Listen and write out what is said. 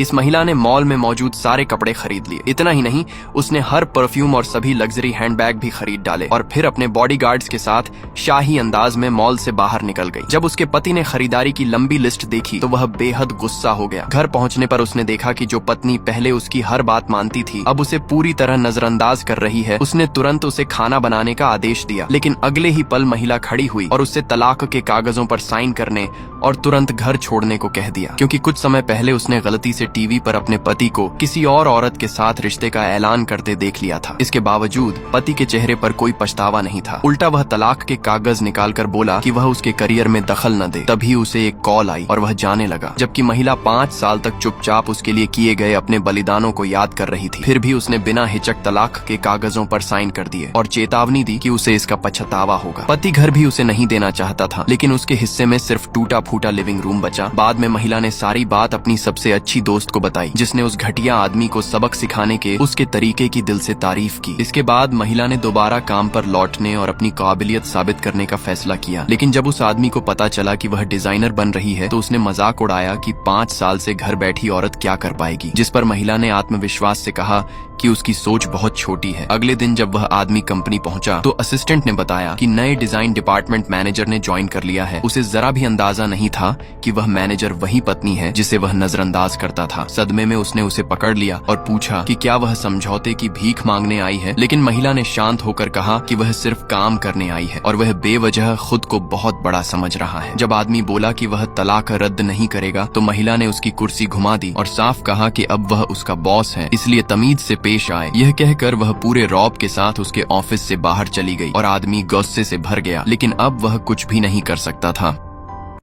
इस महिला ने मॉल में मौजूद सारे कपड़े खरीद लिए। इतना ही नहीं, उसने हर परफ्यूम और सभी लग्जरी हैंडबैग भी खरीद डाले और फिर अपने बॉडीगार्ड्स के साथ शाही अंदाज में मॉल से बाहर निकल गई। जब उसके पति ने खरीदारी की लंबी लिस्ट देखी तो वह बेहद गुस्सा हो गया। घर पहुंचने पर उसने देखा कि जो पत्नी पहले उसकी हर बात मानती थी अब उसे पूरी तरह नजरअंदाज कर रही है। उसने तुरंत उसे खाना बनाने का आदेश दिया, लेकिन अगले ही पल महिला खड़ी हुई और उससे तलाक के कागजों पर साइन करने और तुरंत घर छोड़ने को कह दिया, क्योंकि कुछ समय पहले उसने गलती से टीवी पर अपने पति को किसी और औरत के साथ रिश्ते का ऐलान करते देख लिया था। इसके बावजूद पति के चेहरे पर कोई पछतावा नहीं था। उल्टा वह तलाक के कागज निकालकर बोला कि वह उसके करियर में दखल न दे। तभी उसे एक कॉल आई और वह जाने लगा, जबकि महिला 5 साल तक चुपचाप उसके लिए किए गए अपने बलिदानों को याद कर रही थी। फिर भी उसने बिना हिचक तलाक के कागजों पर साइन कर दिए और चेतावनी दी कि उसे इसका पछतावा होगा। पति घर भी उसे नहीं देना चाहता था, लेकिन उसके हिस्से में सिर्फ टूटा फूटा लिविंग रूम बचा। बाद में महिला ने सारी बात अपनी सबसे अच्छी दोस्त को बताई, जिसने उस घटिया आदमी को सबक सिखाने के उसके तरीके की दिल से तारीफ की। इसके बाद महिला ने दोबारा काम पर लौटने और अपनी काबिलियत साबित करने का फैसला किया। लेकिन जब उस आदमी को पता चला कि वह डिजाइनर बन रही है तो उसने मजाक उड़ाया कि 5 साल से घर बैठी औरत क्या कर पाएगी, जिस पर महिला ने आत्मविश्वास से कहा कि उसकी सोच बहुत छोटी है। अगले दिन जब वह आदमी कंपनी पहुंचा तो असिस्टेंट ने बताया कि नए डिजाइन डिपार्टमेंट मैनेजर ने ज्वाइन कर लिया है। उसे जरा भी अंदाजा नहीं था कि वह मैनेजर वही पत्नी है जिसे वह नजरअंदाज करता था। सदमे में उसने उसे पकड़ लिया और पूछा कि क्या वह समझौते की भीख मांगने आई है, लेकिन महिला ने शांत होकर कहा कि वह सिर्फ काम करने आई है और वह बेवजह खुद को बहुत बड़ा समझ रहा है। जब आदमी बोला कि वह तलाक रद्द नहीं करेगा तो महिला ने उसकी कुर्सी घुमा दी और साफ कहा कि अब वह उसका बॉस है, इसलिए तमीज से पेश आए। यह कहकर वह पूरे रौब के साथ उसके ऑफिस से बाहर चली गई और आदमी गुस्से से भर गया, लेकिन अब वह कुछ भी नहीं कर सकता था।